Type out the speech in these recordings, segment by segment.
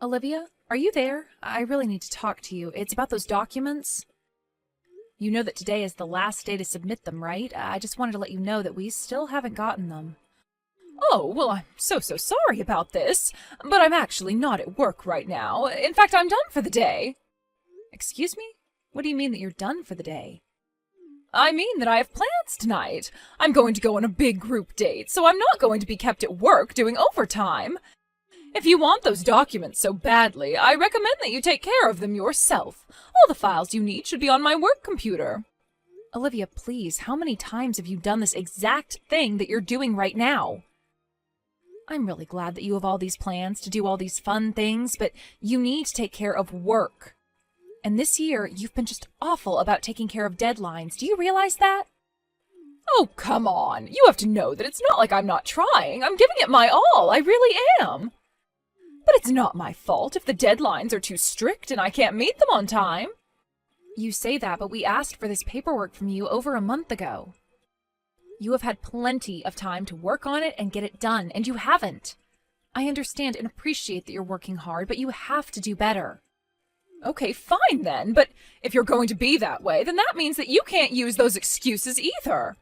Olivia, are you there? I really need to talk to you. It's about those documents. You know that today is the last day to submit them, right? I just wanted to let you know that we still haven't gotten them. Oh, well, I'm so sorry about this, but I'm actually not at work right now. In fact, I'm done for the day. Excuse me? What do you mean that you're done for the day? I mean that I have plans tonight. I'm going to go on a big group date, so I'm not going to be kept at work doing overtime. If you want those documents so badly, I recommend that you take care of them yourself. All the files you need should be on my work computer. Olivia, please, how many times have you done this exact thing that you're doing right now? I'm really glad that you have all these plans to do all these fun things, but you need to take care of work. And this year, you've been just awful about taking care of deadlines. Do you realize that? Oh, come on. You have to know that it's not like I'm not trying. I'm giving it my all. I really am. But it's not my fault if the deadlines are too strict and I can't meet them on time. You say that, but we asked for this paperwork from you over a month ago. You have had plenty of time to work on it and get it done, and you haven't. I understand and appreciate that you're working hard, but you have to do better. Okay, fine then, but if you're going to be that way, then that means that you can't use those excuses either.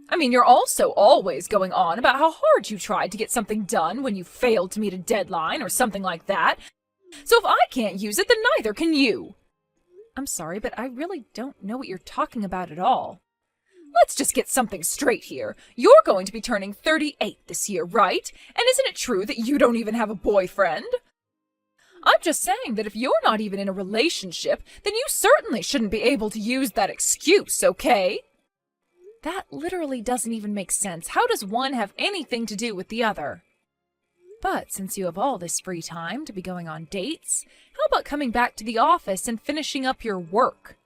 I mean, you're also always going on about how hard you tried to get something done when you failed to meet a deadline or something like that. So if I can't use it, then neither can you. I'm sorry, but I really don't know what you're talking about at all. Let's just get something straight here. You're going to be turning 38 this year, right? And isn't it true that you don't even have a boyfriend? I'm just saying that if you're not even in a relationship, then you certainly shouldn't be able to use that excuse, okay? That literally doesn't even make sense. How does one have anything to do with the other? But since you have all this free time to be going on dates, how about coming back to the office and finishing up your work?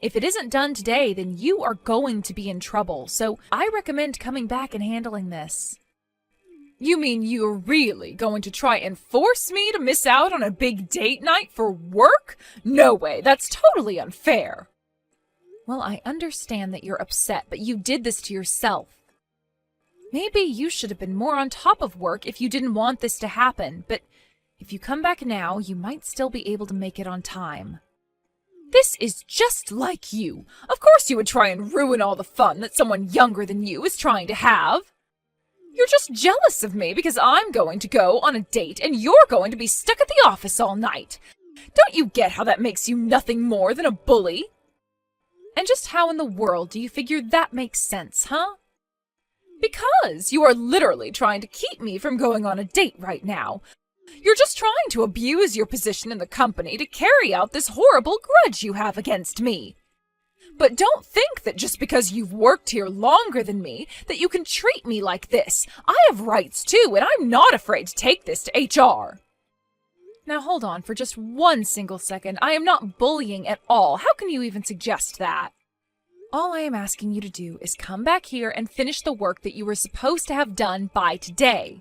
If it isn't done today, then you are going to be in trouble, so I recommend coming back and handling this. You mean you're really going to try and force me to miss out on a big date night for work? No way, that's totally unfair. Well, I understand that you're upset, but you did this to yourself. Maybe you should have been more on top of work if you didn't want this to happen, but if you come back now, you might still be able to make it on time. This is just like you. Of course you would try and ruin all the fun that someone younger than you is trying to have. You're just jealous of me because I'm going to go on a date and you're going to be stuck at the office all night. Don't you get how that makes you nothing more than a bully? And just how in the world do you figure that makes sense, huh? Because you are literally trying to keep me from going on a date right now. You're just trying to abuse your position in the company to carry out this horrible grudge you have against me. But don't think that just because you've worked here longer than me, that you can treat me like this. I have rights too, and I'm not afraid to take this to HR. Now hold on for just one single second. I am not bullying at all. How can you even suggest that? All I am asking you to do is come back here and finish the work that you were supposed to have done by today.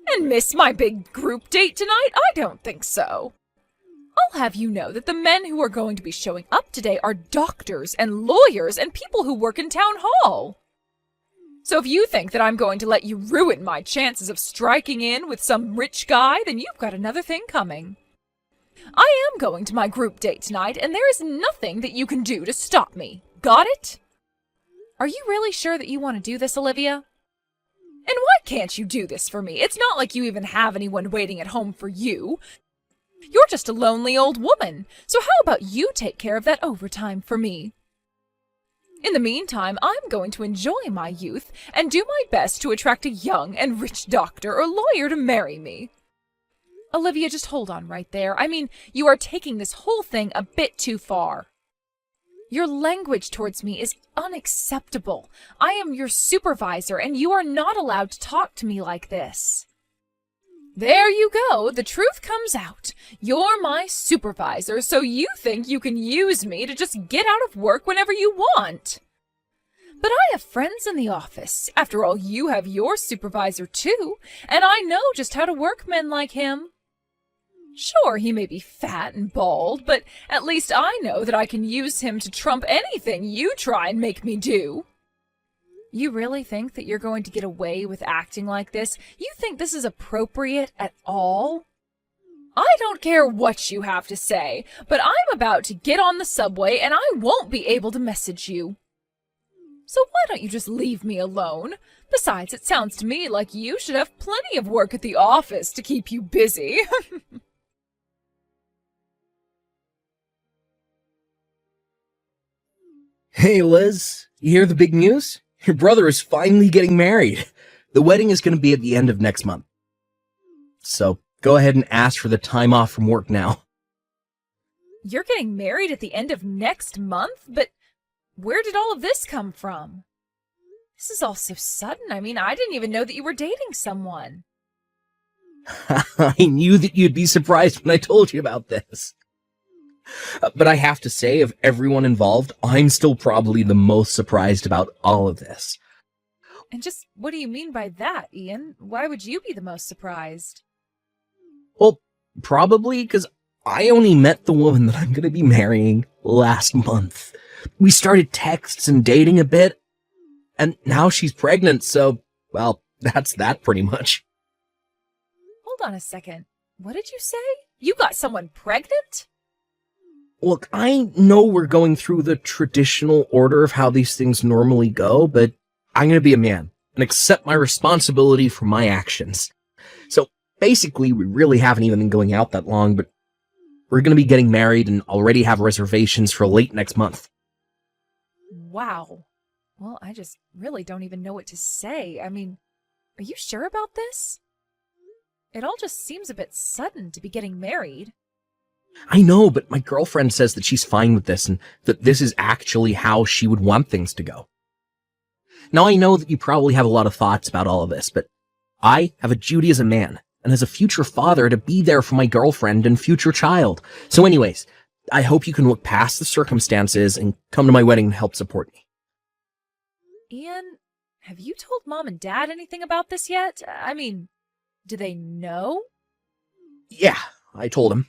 And miss my big group date tonight? I don't think so. I'll have you know that the men who are going to be showing up today are doctors and lawyers and people who work in town hall. So if you think that I'm going to let you ruin my chances of striking in with some rich guy, then you've got another thing coming. I am going to my group date tonight, and there is nothing that you can do to stop me. Got it? Are you really sure that you want to do this, Olivia? And why can't you do this for me? It's not like you even have anyone waiting at home for you. You're just a lonely old woman, so how about you take care of that overtime for me? In the meantime, I'm going to enjoy my youth and do my best to attract a young and rich doctor or lawyer to marry me. Olivia, just hold on right there. I mean, you are taking this whole thing a bit too far. Your language towards me is unacceptable. I am your supervisor, and you are not allowed to talk to me like this. There you go. The truth comes out. You're my supervisor, so you think you can use me to just get out of work whenever you want. But I have friends in the office. After all, you have your supervisor too, and I know just how to work men like him. Sure, he may be fat and bald, but at least I know that I can use him to trump anything you try and make me do. You really think that you're going to get away with acting like this? You think this is appropriate at all? I don't care what you have to say, but I'm about to get on the subway and I won't be able to message you. So why don't you just leave me alone? Besides, it sounds to me like you should have plenty of work at the office to keep you busy. Hey, Liz, you hear the big news? Your brother is finally getting married. The wedding is going to be at the end of next month. So go ahead and ask for the time off from work now. You're getting married at the end of next month? But where did all of this come from? This is all so sudden. I mean, I didn't even know that you were dating someone. I knew that you'd be surprised when I told you about this. But I have to say, of everyone involved, I'm still probably the most surprised about all of this. And just what do you mean by that, Ian? Why would you be the most surprised? Well, probably because I only met the woman that I'm going to be marrying last month. We started texts and dating a bit, and now she's pregnant, so, well, that's that pretty much. Hold on a second. What did you say? You got someone pregnant? Look, I know we're going through the traditional order of how these things normally go, but I'm going to be a man and accept my responsibility for my actions. So basically, we really haven't even been going out that long, but we're going to be getting married and already have reservations for late next month. Wow. Well, I just really don't even know what to say. I mean, are you sure about this? It all just seems a bit sudden to be getting married. I know, but my girlfriend says that she's fine with this and that this is actually how she would want things to go. Now, I know that you probably have a lot of thoughts about all of this, but I have a duty as a man and as a future father to be there for my girlfriend and future child. So anyways, I hope you can look past the circumstances and come to my wedding and help support me. Ian, have you told Mom and Dad anything about this yet? I mean, do they know? Yeah, I told him.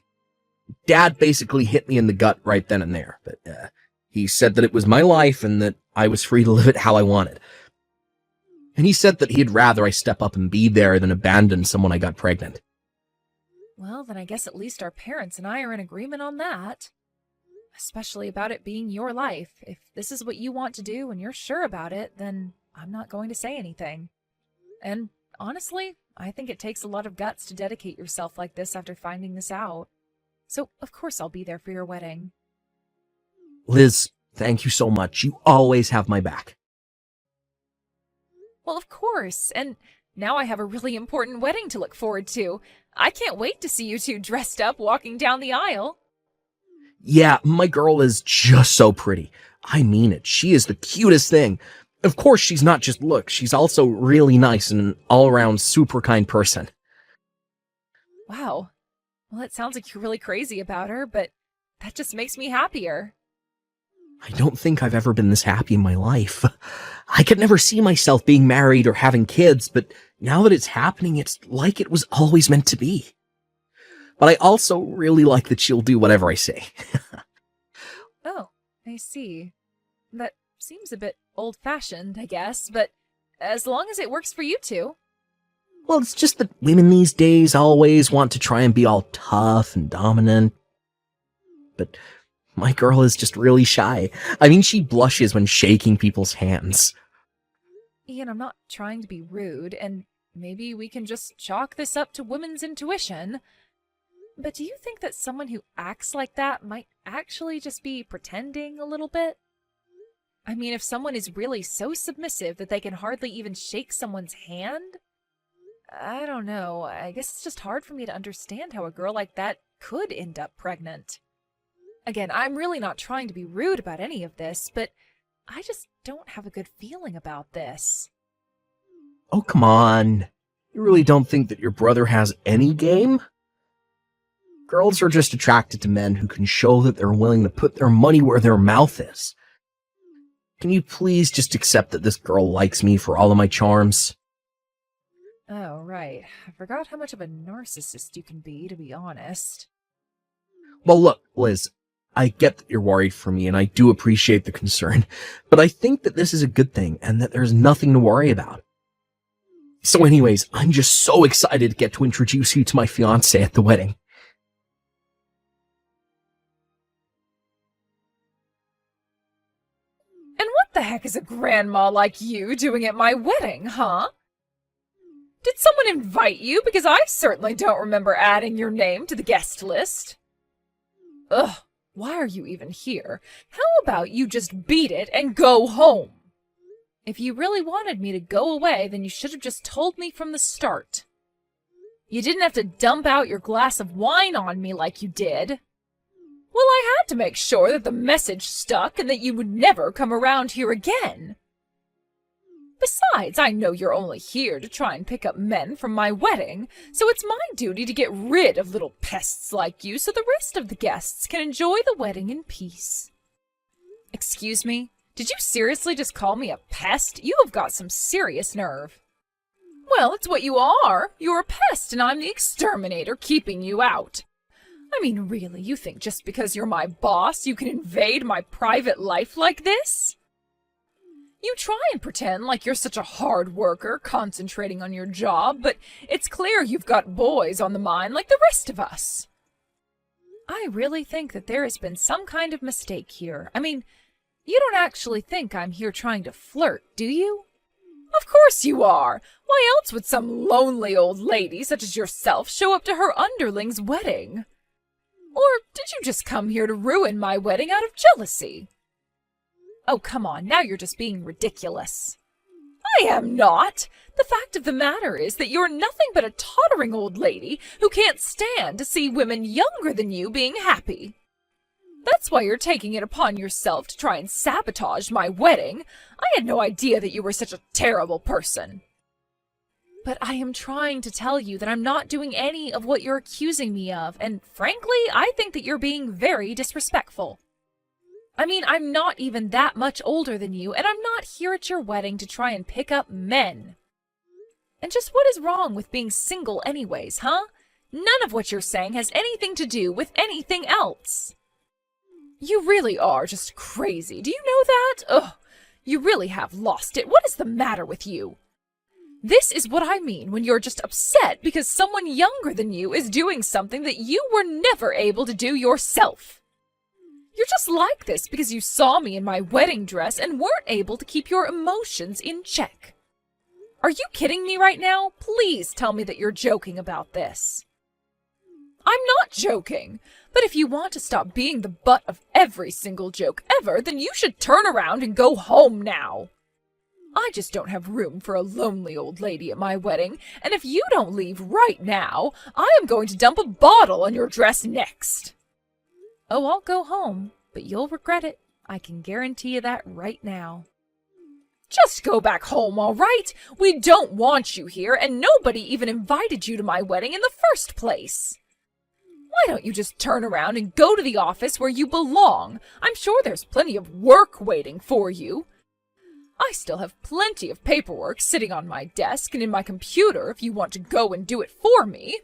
Dad basically hit me in the gut right then and there, but he said that it was my life and that I was free to live it how I wanted. And he said that he'd rather I step up and be there than abandon someone I got pregnant. Well, then I guess at least our parents and I are in agreement on that. Especially about it being your life. If this is what you want to do and you're sure about it, then I'm not going to say anything. And honestly, I think it takes a lot of guts to dedicate yourself like this after finding this out. So, of course, I'll be there for your wedding. Liz, thank you so much. You always have my back. Well, of course. And now I have a really important wedding to look forward to. I can't wait to see you two dressed up walking down the aisle. Yeah, my girl is just so pretty. I mean it. She is the cutest thing. Of course, she's not just looks. She's also really nice and an all-around super kind person. Wow. Well, it sounds like you're really crazy about her, but that just makes me happier. I don't think I've ever been this happy in my life. I could never see myself being married or having kids, but now that it's happening, it's like it was always meant to be. But I also really like that she'll do whatever I say. Oh, I see. That seems a bit old-fashioned, I guess, but as long as it works for you two. Well, it's just that women these days always want to try and be all tough and dominant. But my girl is just really shy. I mean, she blushes when shaking people's hands. Ian, I'm not trying to be rude, and maybe we can just chalk this up to women's intuition. But do you think that someone who acts like that might actually just be pretending a little bit? I mean, if someone is really so submissive that they can hardly even shake someone's hand? I don't know. I guess it's just hard for me to understand how a girl like that could end up pregnant. Again, I'm really not trying to be rude about any of this, but I just don't have a good feeling about this. Oh, come on. You really don't think that your brother has any game? Girls are just attracted to men who can show that they're willing to put their money where their mouth is. Can you please just accept that this girl likes me for all of my charms? Oh, right. I forgot how much of a narcissist you can be honest. Well, look, Liz, I get that you're worried for me, and I do appreciate the concern, but I think that this is a good thing and that there's nothing to worry about. So anyways, I'm just so excited to get to introduce you to my fiancé at the wedding. And what the heck is a grandma like you doing at my wedding, huh? Did someone invite you? Because I certainly don't remember adding your name to the guest list. Ugh, why are you even here? How about you just beat it and go home? If you really wanted me to go away, then you should have just told me from the start. You didn't have to dump out your glass of wine on me like you did. Well, I had to make sure that the message stuck and that you would never come around here again. Besides, I know you're only here to try and pick up men from my wedding, so it's my duty to get rid of little pests like you so the rest of the guests can enjoy the wedding in peace. Excuse me? Did you seriously just call me a pest? You have got some serious nerve. Well, it's what you are. You're a pest, and I'm the exterminator keeping you out. I mean, really, you think just because you're my boss, you can invade my private life like this? You try and pretend like you're such a hard worker, concentrating on your job, but it's clear you've got boys on the mind like the rest of us. I really think that there has been some kind of mistake here. I mean, you don't actually think I'm here trying to flirt, do you? Of course you are. Why else would some lonely old lady such as yourself show up to her underling's wedding? Or did you just come here to ruin my wedding out of jealousy? Oh, come on, now you're just being ridiculous. I am not. The fact of the matter is that you're nothing but a tottering old lady who can't stand to see women younger than you being happy. That's why you're taking it upon yourself to try and sabotage my wedding. I had no idea that you were such a terrible person. But I am trying to tell you that I'm not doing any of what you're accusing me of, and frankly, I think that you're being very disrespectful. I mean, I'm not even that much older than you, and I'm not here at your wedding to try and pick up men. And just what is wrong with being single anyways, huh? None of what you're saying has anything to do with anything else. You really are just crazy. Do you know that? Ugh, you really have lost it. What is the matter with you? This is what I mean when you're just upset because someone younger than you is doing something that you were never able to do yourself. You're just like this because you saw me in my wedding dress and weren't able to keep your emotions in check. Are you kidding me right now? Please tell me that you're joking about this. I'm not joking, but if you want to stop being the butt of every single joke ever, then you should turn around and go home now. I just don't have room for a lonely old lady at my wedding, and if you don't leave right now, I am going to dump a bottle on your dress next. Oh, I'll go home, but you'll regret it. I can guarantee you that right now. Just go back home, all right? We don't want you here, and nobody even invited you to my wedding in the first place. Why don't you just turn around and go to the office where you belong? I'm sure there's plenty of work waiting for you. I still have plenty of paperwork sitting on my desk and in my computer if you want to go and do it for me.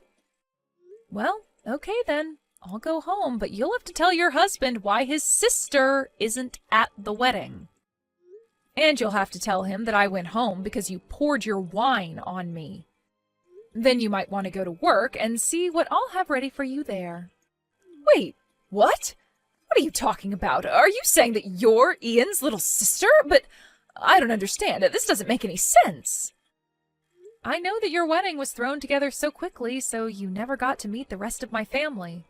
Well, okay then. I'll go home, but you'll have to tell your husband why his sister isn't at the wedding. And you'll have to tell him that I went home because you poured your wine on me. Then you might want to go to work and see what I'll have ready for you there. Wait, what? What are you talking about? Are you saying that you're Ian's little sister? But I don't understand. This doesn't make any sense. I know that your wedding was thrown together so quickly, so you never got to meet the rest of my family.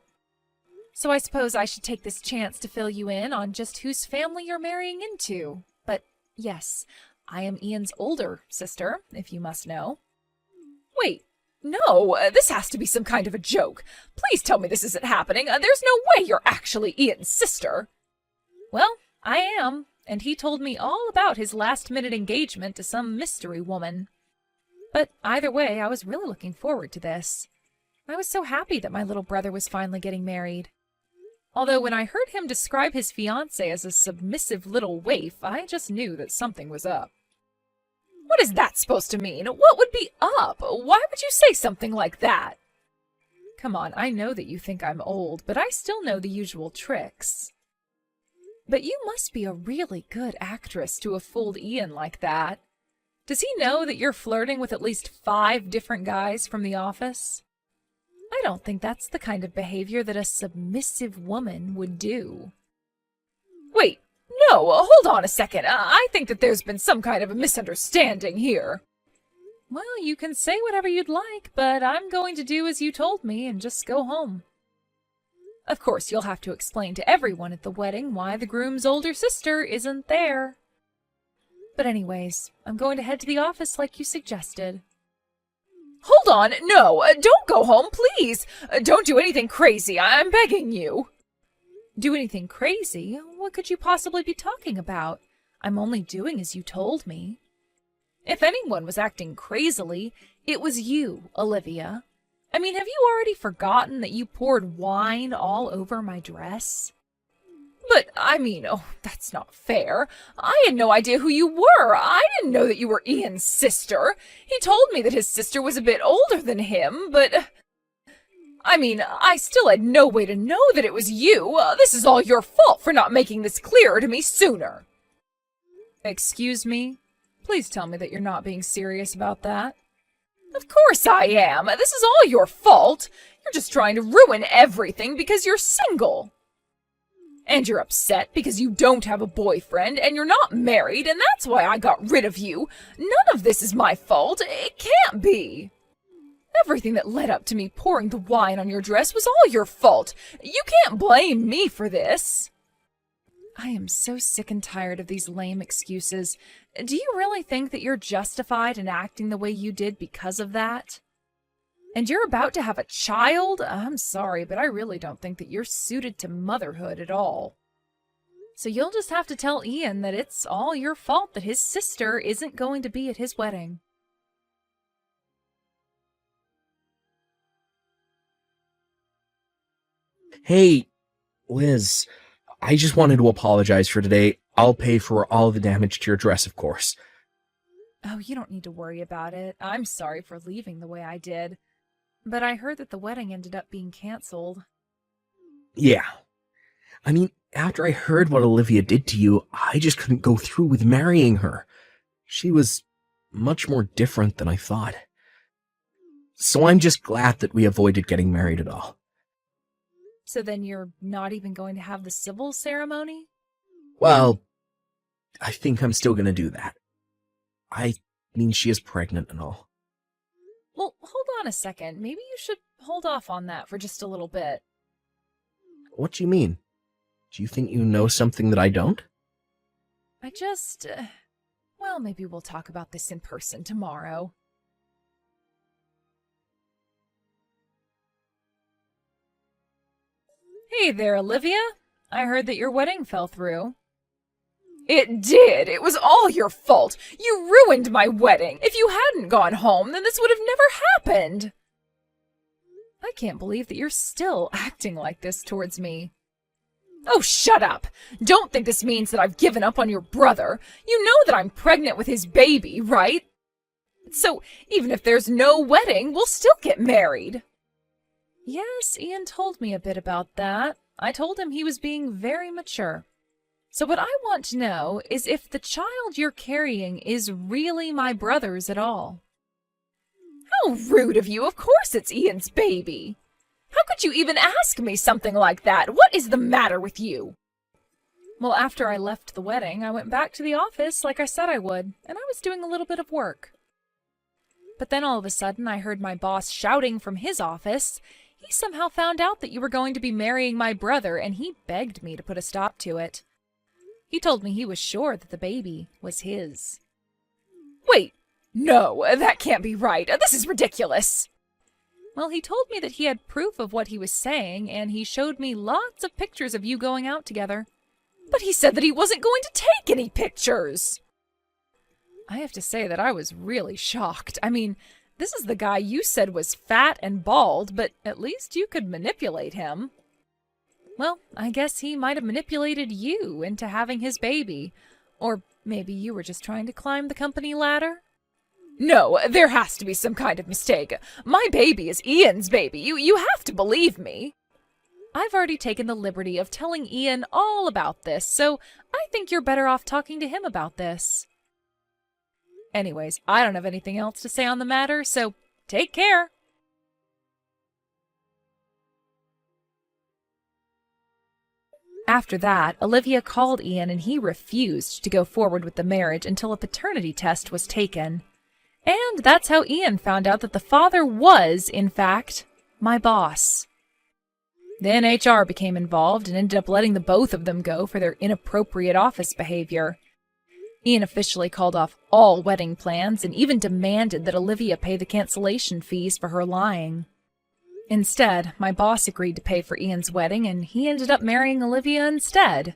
So I suppose I should take this chance to fill you in on just whose family you're marrying into. But yes, I am Ian's older sister, if you must know. Wait, no, this has to be some kind of a joke. Please tell me this isn't happening. There's no way you're actually Ian's sister. Well, I am, and he told me all about his last-minute engagement to some mystery woman. But either way, I was really looking forward to this. I was so happy that my little brother was finally getting married. Although when I heard him describe his fiancée as a submissive little waif, I just knew that something was up. What is that supposed to mean? What would be up? Why would you say something like that? Come on, I know that you think I'm old, but I still know the usual tricks. But you must be a really good actress to have fooled Ian like that. Does he know that you're flirting with at least 5 different guys from the office? I don't think that's the kind of behavior that a submissive woman would do. Wait, no, hold on a second. I think that there's been some kind of a misunderstanding here. Well, you can say whatever you'd like, but I'm going to do as you told me and just go home. Of course, you'll have to explain to everyone at the wedding why the groom's older sister isn't there. But anyways, I'm going to head to the office like you suggested. Hold on, no, don't go home, please. Don't do anything crazy, I'm begging you. Do anything crazy? What could you possibly be talking about? I'm only doing as you told me. If anyone was acting crazily, it was you, Olivia. I mean, have you already forgotten that you poured wine all over my dress? But, oh, that's not fair. I had no idea who you were. I didn't know that you were Ian's sister. He told me that his sister was a bit older than him, but... I still had no way to know that it was you. This is all your fault for not making this clearer to me sooner. Excuse me? Please tell me that you're not being serious about that. Of course I am. This is all your fault. You're just trying to ruin everything because you're single. And you're upset because you don't have a boyfriend and you're not married, and that's why I got rid of you. None of this is my fault. It can't be. Everything that led up to me pouring the wine on your dress was all your fault. You can't blame me for this. I am so sick and tired of these lame excuses. Do you really think that you're justified in acting the way you did because of that? And you're about to have a child? I'm sorry, but I really don't think that you're suited to motherhood at all. So you'll just have to tell Ian that it's all your fault that his sister isn't going to be at his wedding. Hey, Liz, I just wanted to apologize for today. I'll pay for all the damage to your dress, of course. Oh, you don't need to worry about it. I'm sorry for leaving the way I did. But I heard that the wedding ended up being canceled. Yeah. After I heard what Olivia did to you, I just couldn't go through with marrying her. She was much more different than I thought. So I'm just glad that we avoided getting married at all. So then you're not even going to have the civil ceremony? Well, I think I'm still gonna do that. She is pregnant and all. Well, hold on a second. Maybe you should hold off on that for just a little bit. What do you mean? Do you think you know something that I don't? Well, maybe we'll talk about this in person tomorrow. Hey there, Olivia. I heard that your wedding fell through. It did. It was all your fault. You ruined my wedding. If you hadn't gone home, then this would have never happened. I can't believe that you're still acting like this towards me. Oh, shut up. Don't think this means that I've given up on your brother. You know that I'm pregnant with his baby, right? So even if there's no wedding, we'll still get married. Yes, Ian told me a bit about that. I told him he was being very mature. So what I want to know is if the child you're carrying is really my brother's at all. How rude of you! Of course it's Ian's baby! How could you even ask me something like that? What is the matter with you? Well, after I left the wedding, I went back to the office like I said I would, and I was doing a little bit of work. But then all of a sudden I heard my boss shouting from his office. He somehow found out that you were going to be marrying my brother, and he begged me to put a stop to it. He told me he was sure that the baby was his. Wait, no, that can't be right. This is ridiculous. Well, he told me that he had proof of what he was saying, and he showed me lots of pictures of you going out together. But he said that he wasn't going to take any pictures. I have to say that I was really shocked. This is the guy you said was fat and bald, but at least you could manipulate him. Well, I guess he might have manipulated you into having his baby. Or maybe you were just trying to climb the company ladder? No, there has to be some kind of mistake. My baby is Ian's baby. You have to believe me. I've already taken the liberty of telling Ian all about this, so I think you're better off talking to him about this. Anyways, I don't have anything else to say on the matter, so take care. After that, Olivia called Ian and he refused to go forward with the marriage until a paternity test was taken. And that's how Ian found out that the father was, in fact, my boss. Then HR became involved and ended up letting the both of them go for their inappropriate office behavior. Ian officially called off all wedding plans and even demanded that Olivia pay the cancellation fees for her lying. Instead, my boss agreed to pay for Ian's wedding and he ended up marrying Olivia instead.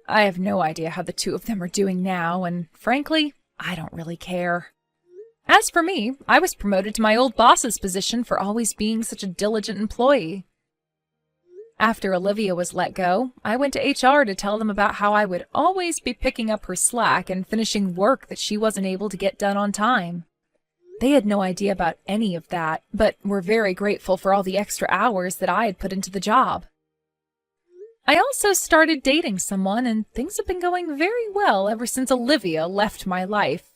I have no idea how the two of them are doing now, and frankly, I don't really care. As for me, I was promoted to my old boss's position for always being such a diligent employee. After Olivia was let go, I went to HR to tell them about how I would always be picking up her slack and finishing work that she wasn't able to get done on time. They had no idea about any of that, but were very grateful for all the extra hours that I had put into the job. I also started dating someone, and things have been going very well ever since Olivia left my life.